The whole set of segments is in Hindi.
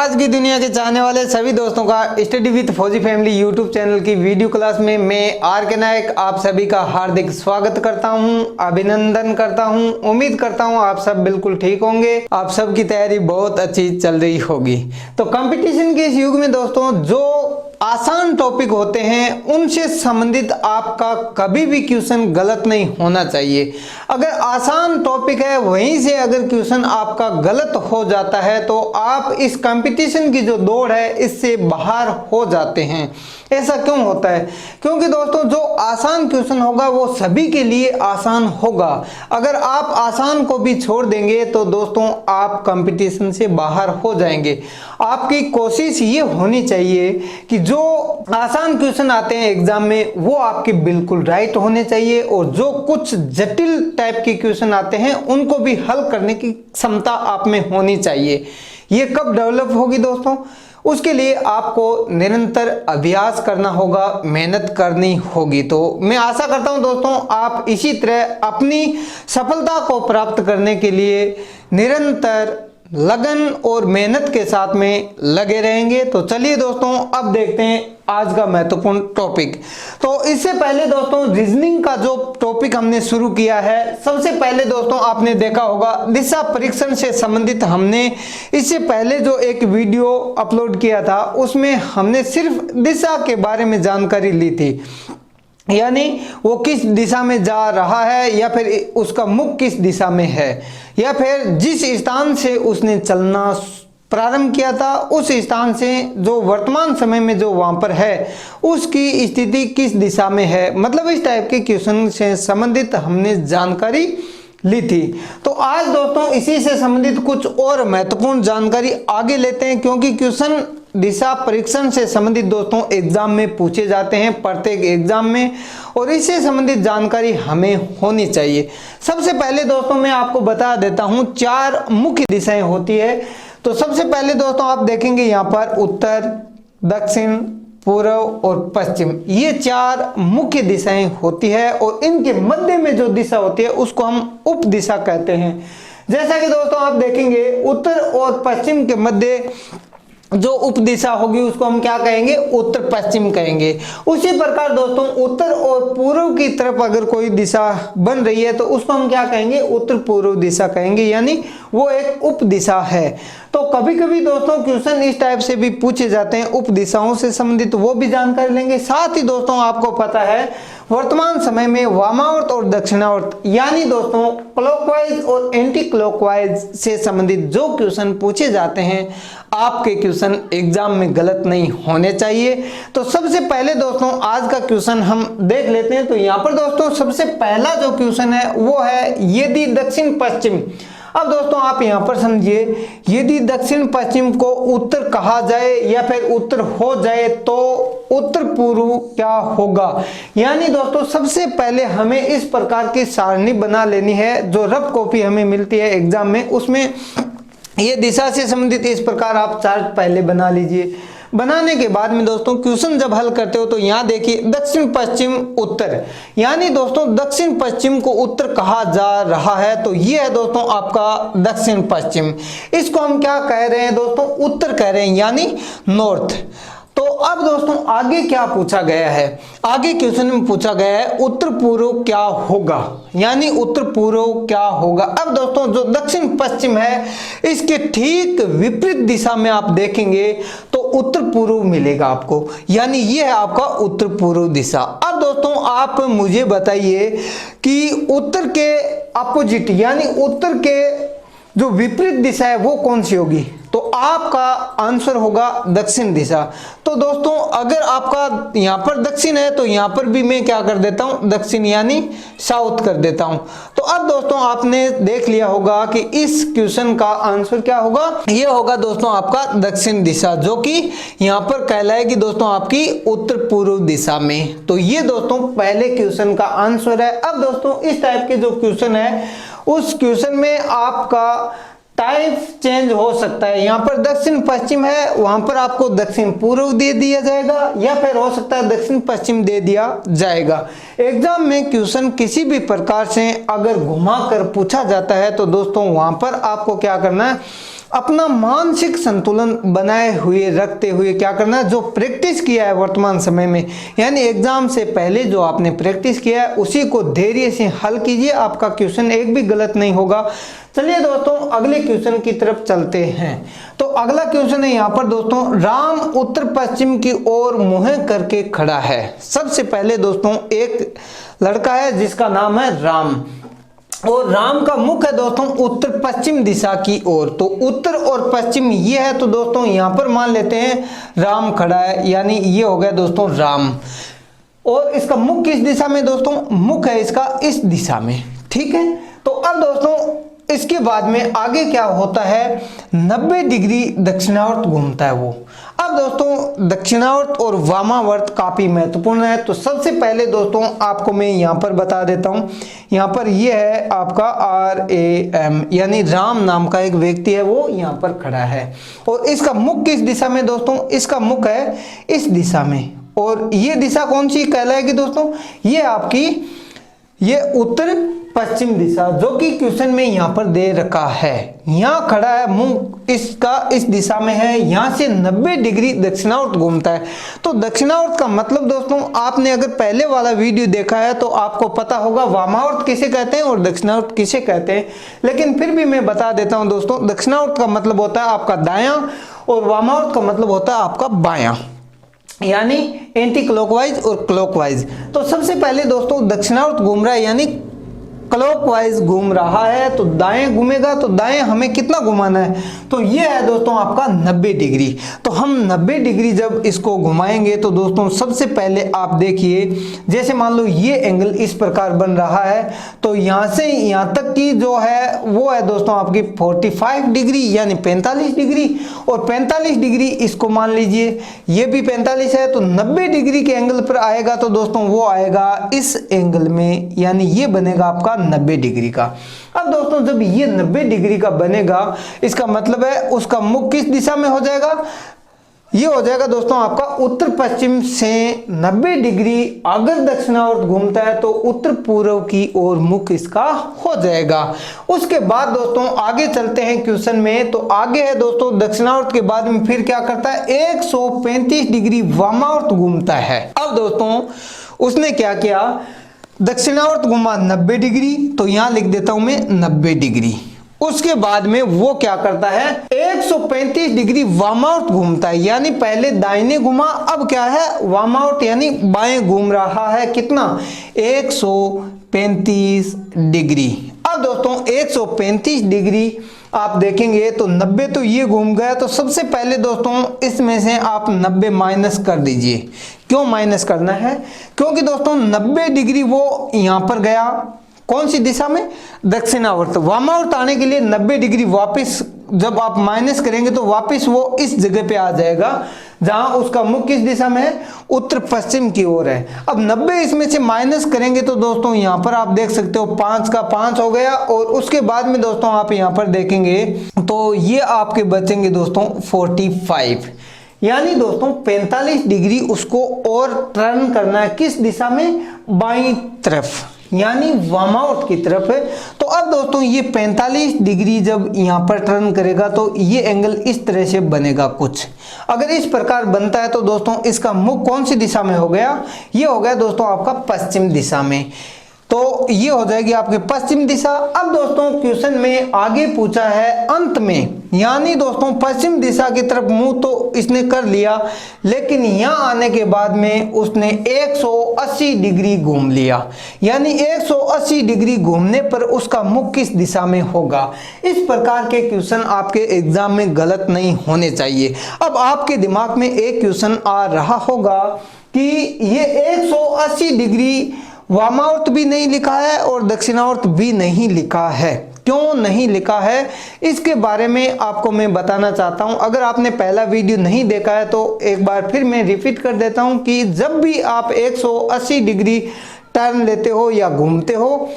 आज की दुनिया के चाहने वाले सभी दोस्तों का स्टडी विद फौजी फैमिली यूट्यूब चैनल की वीडियो क्लास में मैं आर के नायक आप सभी का हार्दिक स्वागत करता हूं, अभिनंदन करता हूं। उम्मीद करता हूं आप सब बिल्कुल ठीक होंगे, आप सब की तैयारी बहुत अच्छी चल रही होगी। तो कंपटीशन के इस युग में दोस्तों जो आसान टॉपिक होते हैं उनसे संबंधित आपका कभी भी क्वेश्चन गलत नहीं होना चाहिए। अगर आसान टॉपिक है वहीं से अगर क्वेश्चन आपका गलत हो जाता है तो आप इस कंपटीशन की जो दौड़ है इससे बाहर हो जाते हैं। ऐसा क्यों होता है? क्योंकि दोस्तों जो आसान क्वेश्चन होगा वो सभी के लिए आसान होगा। अगर आप आसान को भी छोड़ देंगे तो दोस्तों आप कंपटीशन से बाहर हो जाएंगे। आपकी कोशिश ये होनी चाहिए कि जो आसान क्वेश्चन आते हैं एग्जाम में वो आपके बिल्कुल राइट होने चाहिए, और जो कुछ जटिल टाइप के क्वेश्चन आते हैं उनको भी हल करने की क्षमता आप में होनी चाहिए। ये कब डेवलप होगी दोस्तों? उसके लिए आपको निरंतर अभ्यास करना होगा, मेहनत करनी होगी। तो मैं आशा करता हूं दोस्तों आप इसी तरह अपनी सफलता को प्राप्त करने के लिए निरंतर लगन और मेहनत के साथ में लगे रहेंगे। तो चलिए दोस्तों अब देखते हैं आज का महत्वपूर्ण टॉपिक। तो इससे पहले दोस्तों रीजनिंग का जो टॉपिक हमने शुरू किया है, सबसे पहले दोस्तों आपने देखा होगा दिशा परीक्षण से संबंधित हमने इससे पहले जो एक वीडियो अपलोड किया था उसमें हमने सिर्फ दिशा के बारे में जानकारी ली थी, यानी वो किस दिशा में जा रहा है या फिर उसका मुख किस दिशा में है, या फिर जिस स्थान से उसने चलना प्रारंभ किया था उस स्थान से जो वर्तमान समय में जो वहां पर है उसकी स्थिति किस दिशा में है। मतलब इस टाइप के क्वेश्चन से संबंधित हमने जानकारी ली थी। तो आज दोस्तों इसी से संबंधित कुछ और महत्वपूर्ण जानकारी आगे लेते हैं, क्योंकि क्वेश्चन दिशा परीक्षण से संबंधित दोस्तों एग्जाम में पूछे जाते हैं प्रत्येक एग्जाम में, और इससे संबंधित जानकारी हमें होनी चाहिए। सबसे पहले दोस्तों मैं आपको बता देता हूं चार मुख्य दिशाएं होती है। तो सबसे पहले दोस्तों आप देखेंगे यहाँ पर उत्तर, दक्षिण, पूर्व और पश्चिम, ये चार मुख्य दिशाएं होती है, और इनके मध्य में जो दिशा होती है उसको हम उप दिशा कहते हैं। जैसा कि दोस्तों आप देखेंगे उत्तर और पश्चिम के मध्य जो उप दिशा होगी उसको हम क्या कहेंगे? उत्तर पश्चिम कहेंगे। उसी प्रकार दोस्तों उत्तर और पूर्व की तरफ अगर कोई दिशा बन रही है तो उसको हम क्या कहेंगे? उत्तर पूर्व दिशा कहेंगे, यानी वो एक उप दिशा है। तो कभी कभी दोस्तों क्वेश्चन इस टाइप से भी पूछे जाते हैं उप दिशाओं से संबंधित, वो भी जानकारी लेंगे। साथ ही दोस्तों आपको पता है वर्तमान समय में वामावर्त और दक्षिणावर्त, यानी दोस्तों क्लॉकवाइज और एंटी क्लॉकवाइज से संबंधित जो क्वेश्चन पूछे जाते हैं आपके क्वेश्चन एग्जाम में गलत नहीं होने चाहिए। तो सबसे पहले दोस्तों आज का क्वेश्चन हम देख लेते हैं। तो यहाँ पर दोस्तों सबसे पहला जो क्वेश्चन है वो है यदि दक्षिण पश्चिम। अब दोस्तों आप यहाँ पर समझिए, यदि दक्षिण पश्चिम को उत्तर कहा जाए या फिर उत्तर हो जाए तो उत्तर पूर्व क्या होगा। यानी दोस्तों सबसे पहले हमें इस प्रकार की सारणी बना लेनी है, जो रफ कॉपी हमें मिलती है एग्जाम में, उसमें ये दिशा से संबंधित इस प्रकार आप चार्ट पहले बना लीजिए। बनाने के बाद में दोस्तों क्वेश्चन जब हल करते हो तो यहाँ देखिए दक्षिण पश्चिम उत्तर, यानी दोस्तों दक्षिण पश्चिम को उत्तर कहा जा रहा है, तो ये है दोस्तों आपका दक्षिण पश्चिम। इसको हम क्या कह रहे हैं दोस्तों? उत्तर कह रहे हैं, यानी नॉर्थ। तो अब दोस्तों आगे क्या पूछा गया है? आगे क्वेश्चन में पूछा गया है उत्तर पूर्व क्या होगा, यानी उत्तर पूर्व क्या होगा। अब दोस्तों जो दक्षिण पश्चिम है इसके ठीक विपरीत दिशा में आप देखेंगे तो उत्तर पूर्व मिलेगा आपको, यानी ये है आपका उत्तर पूर्व दिशा। अब दोस्तों आप मुझे बताइए कि उत्तर के अपोजिट यानी उत्तर के जो विपरीत दिशा है वो कौन सी होगी? तो आपका आंसर होगा दक्षिण दिशा। तो दोस्तों अगर आपका यहाँ पर दक्षिण है तो यहाँ पर भी मैं क्या कर देता हूँ? दक्षिण यानी साउथ कर देता हूँ। तो अब दोस्तों आपने देख लिया होगा कि इस क्वेश्चन का आंसर क्या होगा? ये होगा दोस्तों आपका दक्षिण दिशा, जो कि यहाँ पर कहलाएगी दोस्तों आपकी उत्तर पूर्व दिशा में। तो ये दोस्तों पहले क्वेश्चन का आंसर है। अब दोस्तों इस टाइप के जो क्वेश्चन है उस क्वेश्चन में आपका टाइप चेंज हो सकता है। यहाँ पर दक्षिण पश्चिम है, वहां पर आपको दक्षिण पूर्व दे दिया जाएगा, या फिर हो सकता है दक्षिण पश्चिम दे दिया जाएगा। एग्जाम में क्वेश्चन किसी भी प्रकार से अगर घुमा कर पूछा जाता है तो दोस्तों वहां पर आपको क्या करना है? अपना मानसिक संतुलन बनाए हुए रखते हुए क्या करना है, जो प्रैक्टिस किया है वर्तमान समय में, यानी एग्जाम से पहले जो आपने प्रैक्टिस किया है उसी को धैर्य से हल कीजिए, आपका क्वेश्चन एक भी गलत नहीं होगा। चलिए दोस्तों अगले क्वेश्चन की तरफ चलते हैं। तो अगला क्वेश्चन है यहाँ पर दोस्तों, राम उत्तर पश्चिम की ओर मुंह करके खड़ा है। सबसे पहले दोस्तों एक लड़का है जिसका नाम है राम, और राम का मुख है दोस्तों उत्तर पश्चिम दिशा की ओर। तो उत्तर और पश्चिम ये है, तो दोस्तों यहाँ पर मान लेते हैं राम खड़ा है, यानी ये हो गया दोस्तों राम। और इसका मुख किस दिशा में दोस्तों, मुख है इसका इस दिशा में, ठीक है। तो अब दोस्तों इसके बाद में आगे क्या होता है, 90 डिग्री दक्षिणावर्त घूमता है वो। अब दोस्तों दक्षिणावर्त और वामावर्त काफी महत्वपूर्ण है। तो सबसे पहले दोस्तों आपको मैं यहाँ पर बता देता हूँ, यहाँ पर ये है आपका RAM, यानी राम नाम का एक व्यक्ति है वो यहाँ पर खड़ा है। और इसका मुख किस दिशा में दोस्तों, इसका मुख है इस दिशा में। और ये दिशा कौन सी कहलाएगी दोस्तों, ये आपकी ये उत्तर पश्चिम दिशा, जो कि क्वेश्चन में यहाँ पर दे रखा है। यहाँ खड़ा है, मुंह इसका इस दिशा में है, यहाँ से 90 डिग्री दक्षिणावर्त घूमता है। तो दक्षिणावर्त का मतलब दोस्तों आपने अगर पहले वाला वीडियो देखा है तो आपको पता होगा वामावर्त किसे कहते हैं और दक्षिणावर्त किसे कहते हैं। लेकिन फिर भी मैं बता देता हूँ दोस्तों, दक्षिणावर्त का मतलब होता है आपका दायां और वामावर्त का मतलब होता है आपका बायां, यानी एंटी क्लॉकवाइज और क्लॉकवाइज। तो सबसे पहले दोस्तों दक्षिणावर्त घूम रहा है, यानी क्लॉकवाइज घूम रहा है। तो दाएं घूमेगा, तो दाएं हमें कितना घुमाना है, तो ये है दोस्तों आपका 90 डिग्री। तो हम 90 डिग्री जब इसको घुमाएंगे तो दोस्तों सबसे पहले आप देखिए, जैसे मान लो ये एंगल इस प्रकार बन रहा है, तो यहाँ से यहाँ तक की जो है वो है दोस्तों आपकी 45 डिग्री यानी 45 डिग्री। और 45 डिग्री इसको मान लीजिए ये भी 45 है, तो 90 डिग्री के एंगल पर आएगा तो दोस्तों वो आएगा इस एंगल में, यानी ये बनेगा आपका 90 डिग्री का। अब दोस्तों जब ये 90 डिग्री का बनेगा, इसका मतलब है उसका मुख किस दिशा में हो जाएगा, ये हो जाएगा दोस्तों आपका उत्तर पश्चिम से 90 डिग्री। अगर दक्षिणावर्त घूमता है तो उत्तर पूर्व की ओर मुख इसका हो जाएगा। उसके बाद दोस्तों आगे चलते हैं क्वेश्चन में। तो आगे है दोस्तों दक्षिणावर्त के बाद में फिर क्या करता है, 135 डिग्री वामावर्त घूमता है। अब दोस्तों उसने क्या किया, दक्षिणावर्त घुमा 90 डिग्री, तो यहां लिख देता हूं मैं 90 डिग्री। उसके बाद में वो क्या करता है, 135 डिग्री वामावर्त घूमता है, यानी पहले दाहिने घुमा, अब क्या है वामावर्त यानी बाएं घूम रहा है। कितना, 135 डिग्री। अब दोस्तों 135 डिग्री आप देखेंगे तो 90 तो ये घूम गया, तो सबसे पहले दोस्तों इसमें से आप 90 माइनस कर दीजिए। क्यों माइनस करना है, क्योंकि दोस्तों 90 डिग्री वो यहां पर गया, कौन सी दिशा में, दक्षिणावर्त। वामावर्त आने के लिए 90 डिग्री वापस जब आप माइनस करेंगे तो वापस वो इस जगह पे आ जाएगा जहां उसका मुख किस दिशा में है, उत्तर पश्चिम की ओर है। अब 90 इसमें से माइनस करेंगे तो दोस्तों यहां पर आप देख सकते हो 5 का 5 हो गया। और उसके बाद में दोस्तों आप यहां पर देखेंगे तो ये आपके बचेंगे दोस्तों 45, यानी दोस्तों 45 डिग्री उसको और टर्न करना है, किस दिशा में, बाईं तरफ, यानी वामावर्त की तरफ है। तो अब दोस्तों ये 45 डिग्री जब यहाँ पर टर्न करेगा तो ये एंगल इस तरह से बनेगा कुछ। अगर इस प्रकार बनता है तो दोस्तों इसका मुख कौन सी दिशा में हो गया, ये हो गया दोस्तों आपका पश्चिम दिशा में। तो ये हो जाएगी आपकी पश्चिम दिशा। अब दोस्तों क्वेश्चन में आगे पूछा है अंत में, यानी दोस्तों पश्चिम दिशा की तरफ मुंह तो इसने कर लिया, लेकिन यहां आने के बाद में उसने 180 डिग्री घूम लिया, यानी 180 डिग्री घूमने पर उसका मुख किस दिशा में होगा। इस प्रकार के क्वेश्चन आपके एग्जाम में गलत नहीं होने चाहिए। अब आपके दिमाग में एक क्वेश्चन आ रहा होगा कि ये 180 डिग्री वामावर्त भी नहीं लिखा है और दक्षिणावर्त भी नहीं लिखा है, क्यों नहीं लिखा है इसके बारे में आपको मैं बताना चाहता हूं। अगर आपने पहला वीडियो नहीं देखा है तो एक बार फिर मैं रिपीट कर देता हूं कि जब भी आप 180 डिग्री टर्न लेते हो या घूमते हो,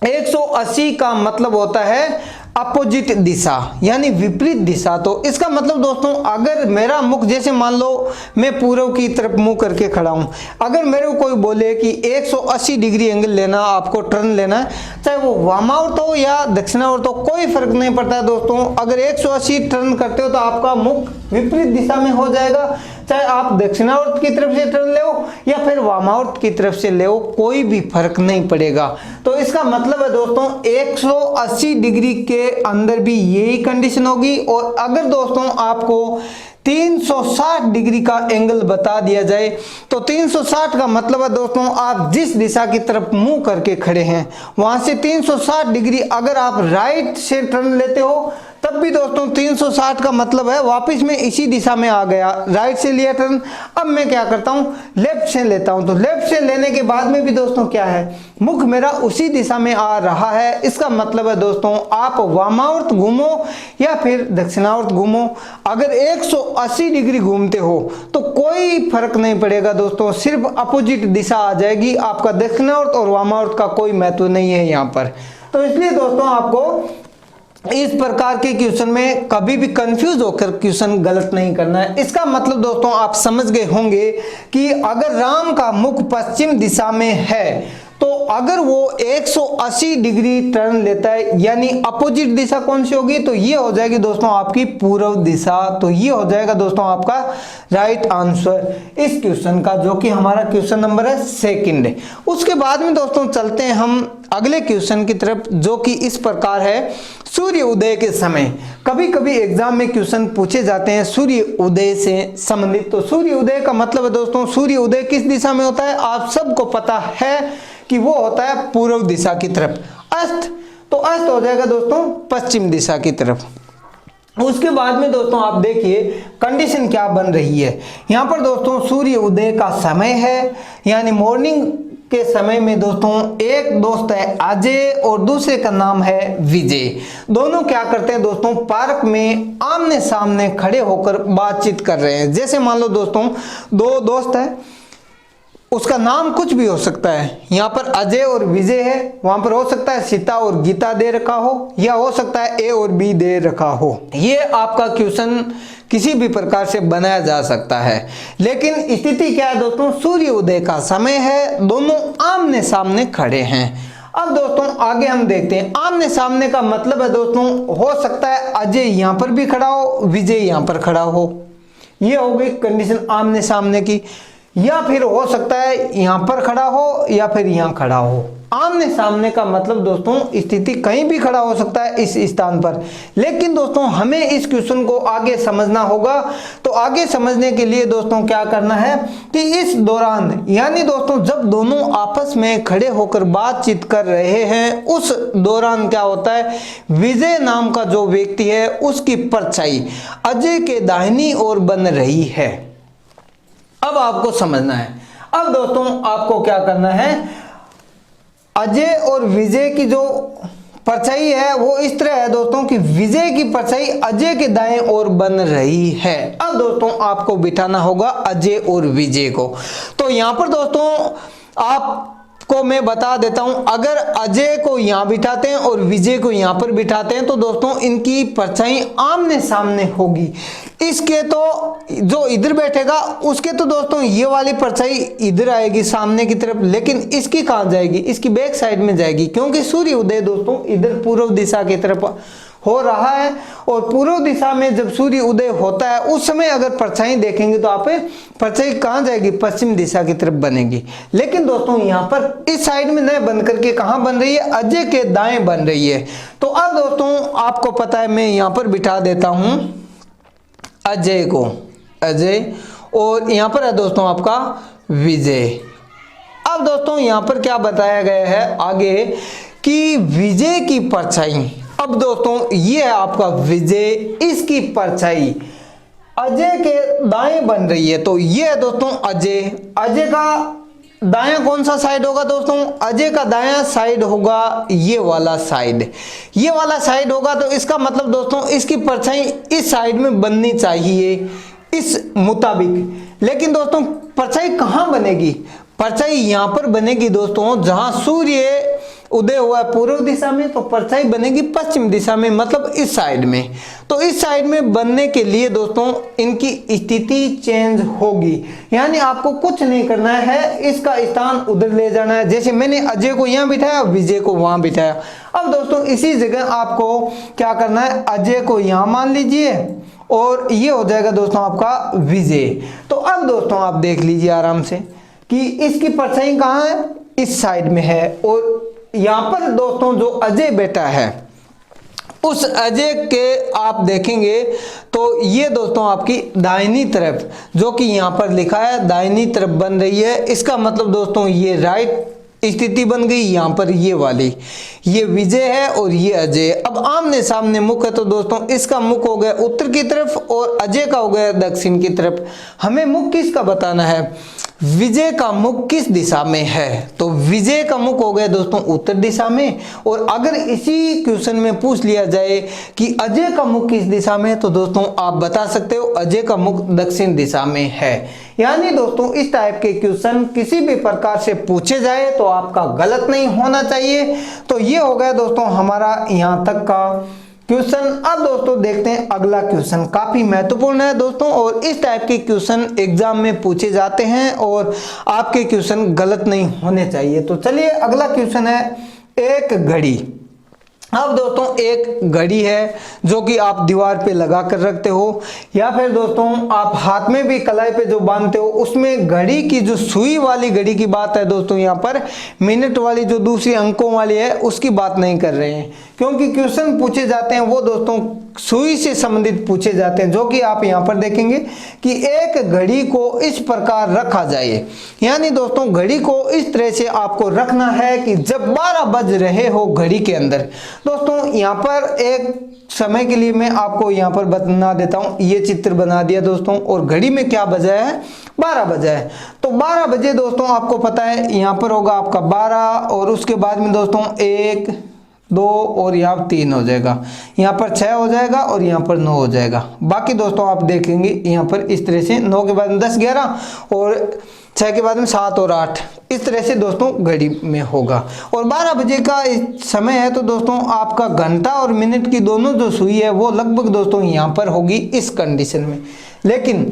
180 का मतलब होता है अपोजिट दिशा यानी विपरीत दिशा। तो इसका मतलब दोस्तों अगर मेरा मुख, जैसे मान लो मैं पूर्व की तरफ मुंह करके खड़ा हूं, अगर मेरे को कोई बोले कि 180 डिग्री एंगल लेना, आपको टर्न लेना है, चाहे वो वामावर्त हो या दक्षिणावर्त हो, कोई फर्क नहीं पड़ता है दोस्तों। अगर 180 टर्न करते हो तो आपका मुख विपरीत दिशा में हो जाएगा, चाहे आप दक्षिणावर्त की तरफ से टर्न ले या फिर वामावर्त की तरफ से ले, कोई भी फर्क नहीं पड़ेगा। तो इसका मतलब है दोस्तों 180 डिग्री के अंदर भी यही कंडीशन होगी। और अगर दोस्तों आपको 360 डिग्री का एंगल बता दिया जाए तो 360 का मतलब है दोस्तों आप जिस दिशा की तरफ मुंह करके खड़े हैं वहां से 360 डिग्री अगर आप राइट से टर्न लेते हो तब भी दोस्तों 360 का मतलब है वापस में इसी दिशा में आ गया, राइट से लिया टर्न। अब मैं क्या करता हूं, लेफ्ट से लेता हूं, तो लेफ्ट से लेने के बाद में भी दोस्तों क्या है, मुख मेरा उसी दिशा में आ रहा है। इसका मतलब है दोस्तों आप वामावर्त घूमो या फिर दक्षिणावर्त घूमो, अगर 180 डिग्री घूमते हो तो कोई फर्क नहीं पड़ेगा दोस्तों, सिर्फ अपोजिट दिशा आ जाएगी, आपका दक्षिणावर्त और वामावर्त का कोई महत्व नहीं है यहाँ पर। तो इसलिए दोस्तों आपको इस प्रकार के क्वेश्चन में कभी भी कंफ्यूज होकर क्वेश्चन गलत नहीं करना है। इसका मतलब दोस्तों आप समझ गए होंगे कि अगर राम का मुख पश्चिम दिशा में है तो अगर वो 180 डिग्री टर्न लेता है यानी अपोजिट दिशा कौन सी होगी, तो ये हो जाएगी दोस्तों आपकी पूर्व दिशा। तो ये हो जाएगा दोस्तों आपका राइट आंसर इस क्वेश्चन का, जो कि हमारा क्वेश्चन नंबर है सेकंड। उसके बाद में दोस्तों चलते हैं हम अगले क्वेश्चन की तरफ, जो कि इस प्रकार है, सूर्य उदय के समय। कभी कभी एग्जाम में क्वेश्चन पूछे जाते हैं सूर्य उदय से संबंधित। तो सूर्य उदय का मतलब है दोस्तों सूर्य उदय किस दिशा में होता है, आप सबको पता है कि वो होता है पूर्व दिशा की तरफ। अस्त, तो अस्त हो जाएगा दोस्तों पश्चिम दिशा की तरफ। उसके बाद में दोस्तों आप देखिए कंडीशन क्या बन रही है यहाँ पर दोस्तों, सूर्य उदय का समय है यानी मॉर्निंग के समय में दोस्तों एक दोस्त है अजय और दूसरे का नाम है विजय। दोनों क्या करते हैं दोस्तों, पार्क में आमने सामने खड़े होकर बातचीत कर रहे हैं। जैसे मान लो दोस्तों दो दोस्त है, उसका नाम कुछ भी हो सकता है, यहाँ पर अजय और विजय है, वहां पर हो सकता है सीता और गीता दे रखा हो, या हो सकता है ए और बी दे रखा हो। ये आपका क्वेश्चन किसी भी प्रकार से बनाया जा सकता है, लेकिन स्थिति क्या है दोस्तों, सूर्य उदय का समय है, दोनों आमने सामने खड़े हैं। अब दोस्तों आगे हम देखते हैं, आमने सामने का मतलब है दोस्तों हो सकता है अजय यहाँ पर भी खड़ा हो, विजय यहाँ पर खड़ा हो, ये हो गई कंडीशन आमने सामने की। या फिर हो सकता है यहां पर खड़ा हो या फिर यहां खड़ा हो। आमने सामने का मतलब दोस्तों स्थिति कहीं भी खड़ा हो सकता है इस स्थान पर, लेकिन दोस्तों हमें इस क्वेश्चन को आगे समझना होगा। तो आगे समझने के लिए दोस्तों क्या करना है कि इस दौरान यानी दोस्तों जब दोनों आपस में खड़े होकर बातचीत कर रहे हैं उस दौरान क्या होता है, विजय नाम का जो व्यक्ति है उसकी परछाई अजय के दाहिनी ओर बन रही है। अब आपको समझना है, अब दोस्तों आपको क्या करना है, अजय और विजय की जो परछाई है वो इस तरह है दोस्तों कि विजय की परछाई अजय के दाएं ओर बन रही है। अब दोस्तों आपको बिठाना होगा अजय और विजय को। तो यहां पर दोस्तों आपको मैं बता देता हूं, अगर अजय को यहां बिठाते हैं और विजय को यहां पर बिठाते हैं तो दोस्तों इनकी परछाई आमने सामने होगी। इसके तो जो इधर बैठेगा उसके तो दोस्तों ये वाली परछाई इधर आएगी सामने की तरफ, लेकिन इसकी कहां जाएगी, इसकी बैक साइड में जाएगी, क्योंकि सूर्य उदय दोस्तों इधर पूर्व दिशा की तरफ हो रहा है। और पूर्व दिशा में जब सूर्य उदय होता है उस समय अगर परछाई देखेंगे तो आप परछाई कहां जाएगी, पश्चिम दिशा की तरफ बनेगी। लेकिन दोस्तों यहाँ पर इस साइड में न बन करके कहां बन रही है, अजय के दाएं बन रही है। तो अब दोस्तों आपको पता है मैं यहाँ पर बिठा देता हूं अजय को, अजय, और यहां पर है दोस्तों आपका विजय। अब दोस्तों यहां पर क्या बताया गया है आगे कि विजय की परछाई, अब दोस्तों ये है आपका विजय, इसकी परछाई अजय के दाएं बन रही है। तो ये है दोस्तों अजय, अजय का दाया कौन सा साइड होगा दोस्तों, अजय का दाया साइड होगा ये वाला साइड, ये वाला साइड होगा। तो इसका मतलब दोस्तों इसकी परछाई इस साइड में बननी चाहिए इस मुताबिक। लेकिन दोस्तों परछाई कहां बनेगी, परछाई यहां पर बनेगी दोस्तों जहां सूर्य उदय हुआ है पूर्व दिशा में तो परछाई बनेगी पश्चिम दिशा में, मतलब इस साइड में। तो इस साइड में बनने के लिए दोस्तों इनकी स्थिति चेंज होगी, यानी आपको कुछ नहीं करना है, इसका स्थान उधर ले जाना है। जैसे मैंने अजय को यहाँ बिठाया, विजय को वहां बिठाया। अब दोस्तों इसी जगह आपको क्या करना है, अजय को यहाँ मान लीजिए और ये हो जाएगा दोस्तों आपका विजय। तो अब दोस्तों आप देख लीजिए आराम से कि इसकी परछाई कहाँ है, इस साइड में है। और यहाँ पर दोस्तों जो अजय बैठा है, उस अजय के आप देखेंगे तो ये दोस्तों आपकी दाहिनी तरफ, जो कि यहाँ पर लिखा है दाहिनी तरफ बन रही है, इसका मतलब दोस्तों ये राइट स्थिति बन गई। यहाँ पर ये वाली, ये विजय है और ये अजय। अब आमने सामने मुख है तो दोस्तों इसका मुख हो गया उत्तर की तरफ और अजय का हो गया दक्षिण की तरफ। हमें मुख किसका बताना है, विजय का मुख किस दिशा में है, तो विजय का मुख हो गया दोस्तों उत्तर दिशा में। और अगर इसी क्वेश्चन में पूछ लिया जाए कि अजय का मुख किस दिशा में है, तो दोस्तों आप बता सकते हो अजय का मुख दक्षिण दिशा में है। यानी दोस्तों इस टाइप के क्वेश्चन किसी भी प्रकार से पूछे जाए तो आपका गलत नहीं होना चाहिए। तो ये हो गया दोस्तों हमारा यहाँ तक का क्वेश्चन। अब दोस्तों देखते हैं अगला क्वेश्चन, काफी महत्वपूर्ण है दोस्तों, और इस टाइप के क्वेश्चन एग्जाम में पूछे जाते हैं और आपके क्वेश्चन गलत नहीं होने चाहिए। तो चलिए अगला क्वेश्चन है एक घड़ी। अब दोस्तों एक घड़ी है जो कि आप दीवार पे लगा कर रखते हो, या फिर दोस्तों आप हाथ में भी कलाई पे जो बांधते हो, उसमें घड़ी की जो सुई वाली घड़ी की बात है दोस्तों, यहाँ पर मिनट वाली जो दूसरी अंकों वाली है उसकी बात नहीं कर रहे हैं, क्योंकि क्वेश्चन पूछे जाते हैं वो दोस्तों सुई से संबंधित पूछे जाते हैं, जो कि आप यहाँ पर देखेंगे कि एक घड़ी को इस प्रकार रखा जाए। यानी दोस्तों घड़ी को इस तरह से आपको रखना है कि जब 12 बज रहे हो घड़ी के अंदर, दोस्तों यहाँ पर एक समय के लिए मैं आपको यहाँ पर बता देता हूँ। ये चित्र बना दिया दोस्तों, और घड़ी में क्या बजा है, 12 बजा है। तो 12 बजे दोस्तों आपको पता है यहाँ पर होगा आपका 12, और उसके बाद में दोस्तों 1 2 और यहाँ 3 हो जाएगा, यहाँ पर 6 हो जाएगा और यहाँ पर 9 हो जाएगा। बाकी दोस्तों आप देखेंगे यहाँ पर इस तरह से 9 के बाद में 10 11 और 6 के बाद में 7 और 8, इस तरह से दोस्तों घड़ी में होगा। और 12 बजे का समय है तो दोस्तों आपका घंटा और मिनट की दोनों जो सुई है वो लगभग दोस्तों यहाँ पर होगी इस कंडीशन में। लेकिन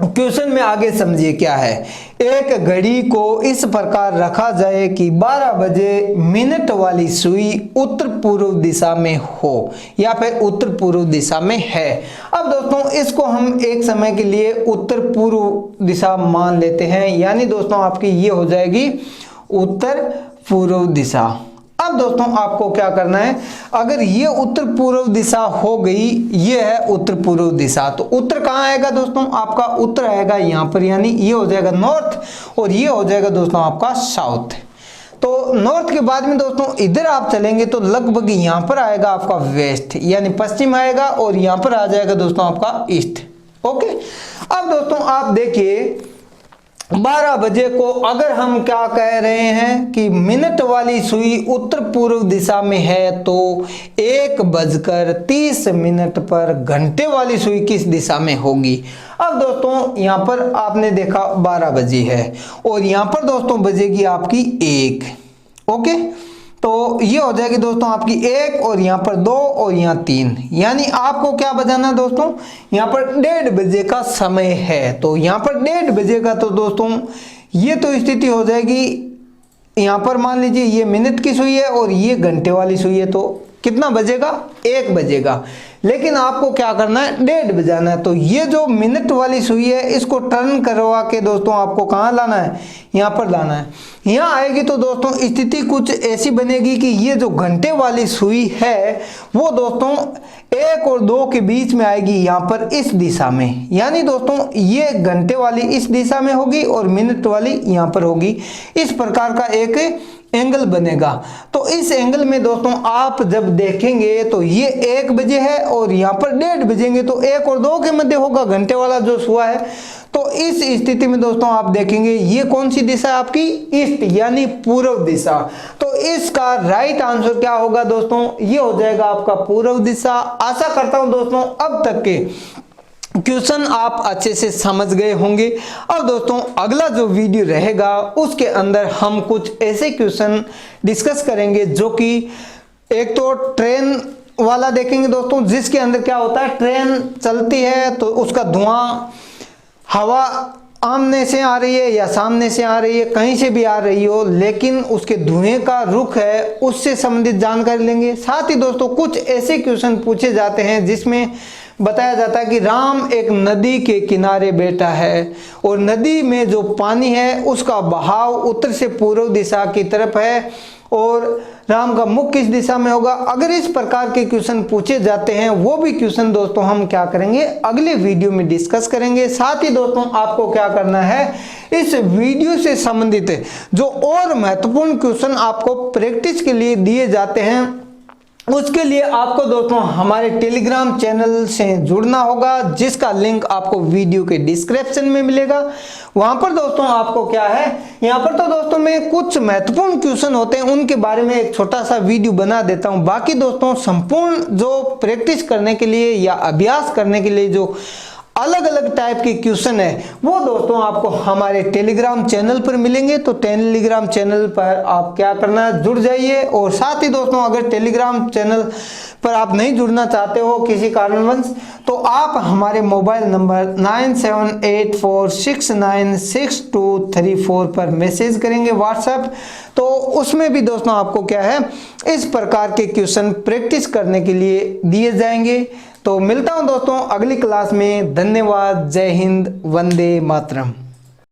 क्वेश्चन में आगे समझिए क्या है, एक घड़ी को इस प्रकार रखा जाए कि 12 बजे मिनट वाली सुई उत्तर पूर्व दिशा में हो या फिर उत्तर पूर्व दिशा में है। अब दोस्तों इसको हम एक समय के लिए उत्तर पूर्व दिशा मान लेते हैं, यानी दोस्तों आपकी ये हो जाएगी उत्तर पूर्व दिशा। अब दोस्तों आपको क्या करना है, अगर ये उत्तर पूर्व दिशा हो गई, ये है उत्तर पूर्व दिशा, तो उत्तर कहाँ आएगा दोस्तों, आपका उत्तर आएगा यहाँ पर, यानी ये हो जाएगा नॉर्थ और ये हो जाएगा दोस्तों आपका साउथ। तो नॉर्थ के बाद में दोस्तों इधर आप चलेंगे तो लगभग यहाँ पर आएगा आपका वेस्ट, यानी पश्चिम आएगा, और यहाँ पर आ जाएगा दोस्तों आपका ईस्ट। ओके, अब दोस्तों आप देखिए 12 बजे को अगर हम क्या कह रहे हैं कि मिनट वाली सुई उत्तर पूर्व दिशा में है, तो 1:30 पर घंटे वाली सुई किस दिशा में होगी। अब दोस्तों यहाँ पर आपने देखा 12 बजे है और यहाँ पर दोस्तों बजेगी आपकी 1। ओके, तो ये हो जाएगी दोस्तों आपकी 1 और यहाँ पर 2 और यहाँ 3, यानी आपको क्या बजाना दोस्तों, यहाँ पर 1:30 बजे का समय है। तो यहाँ पर 1:30 बजे का तो दोस्तों ये तो स्थिति हो जाएगी, यहाँ पर मान लीजिए ये मिनट की सुई है और ये घंटे वाली सुई है, तो कितना बजेगा, 1 बजेगा। लेकिन आपको क्या करना है, 1:30 बजाना है। तो ये जो मिनट वाली सुई है इसको टर्न करवा के दोस्तों आपको कहाँ लाना है, यहाँ पर लाना है। यहाँ आएगी तो दोस्तों स्थिति कुछ ऐसी बनेगी कि ये जो घंटे वाली सुई है वो दोस्तों 1 और 2 के बीच में आएगी, यहाँ पर इस दिशा में, यानी दोस्तों ये घंटे वाली इस दिशा में होगी और मिनट वाली यहाँ पर होगी। इस प्रकार का एक एंगल बनेगा। तो इस एंगल में दोस्तों आप जब देखेंगे तो ये 1 बजे है और यहाँ पर 1:30 बजेंगे, तो 1 और 2 के मध्य होगा घंटे वाला जो सुआ है। तो इस स्थिति में दोस्तों आप देखेंगे ये कौन सी दिशा है आपकी, ईस्ट, यानी पूर्व दिशा। तो इसका राइट आंसर क्या होगा दोस्तों, ये हो जाएगा आपका पूर्व दिशा। आशा करता हूं दोस्तों अब तक के क्वेश्चन आप अच्छे से समझ गए होंगे। और दोस्तों अगला जो वीडियो रहेगा उसके अंदर हम कुछ ऐसे क्वेश्चन डिस्कस करेंगे जो कि एक तो ट्रेन वाला देखेंगे दोस्तों, जिसके अंदर क्या होता है, ट्रेन चलती है तो उसका धुआं, हवा आमने से आ रही है या सामने से आ रही है, कहीं से भी आ रही हो, लेकिन उसके धुएं का रुख है उससे संबंधित जानकारी लेंगे। साथ ही दोस्तों कुछ ऐसे क्वेश्चन पूछे जाते हैं जिसमें बताया जाता है कि राम एक नदी के किनारे बैठा है और नदी में जो पानी है उसका बहाव उत्तर से पूर्व दिशा की तरफ है और राम का मुख किस दिशा में होगा। अगर इस प्रकार के क्वेश्चन पूछे जाते हैं, वो भी क्वेश्चन दोस्तों हम क्या करेंगे, अगले वीडियो में डिस्कस करेंगे। साथ ही दोस्तों आपको क्या करना है, इस वीडियो से संबंधित जो और महत्वपूर्ण क्वेश्चन आपको प्रैक्टिस के लिए दिए जाते हैं, उसके लिए आपको दोस्तों हमारे टेलीग्राम चैनल से जुड़ना होगा, जिसका लिंक आपको वीडियो के डिस्क्रिप्शन में मिलेगा। वहां पर दोस्तों आपको क्या है, यहाँ पर तो दोस्तों मैं कुछ महत्वपूर्ण क्वेश्चन होते हैं उनके बारे में एक छोटा सा वीडियो बना देता हूं। बाकी दोस्तों संपूर्ण जो प्रैक्टिस करने के लिए या अभ्यास करने के लिए जो अलग अलग टाइप के क्वेश्चन है वो दोस्तों आपको हमारे टेलीग्राम चैनल पर मिलेंगे। तो टेलीग्राम चैनल पर आप क्या करना है, जुड़ जाइए। और साथ ही दोस्तों अगर टेलीग्राम चैनल पर आप नहीं जुड़ना चाहते हो किसी कारणवश, तो आप हमारे मोबाइल नंबर 9784696234 पर मैसेज करेंगे व्हाट्सएप, तो उसमें भी दोस्तों आपको क्या है, इस प्रकार के क्वेश्चन प्रैक्टिस करने के लिए दिए जाएंगे। तो मिलता हूं दोस्तों अगली क्लास में। धन्यवाद। जय हिंद। वंदे मातरम।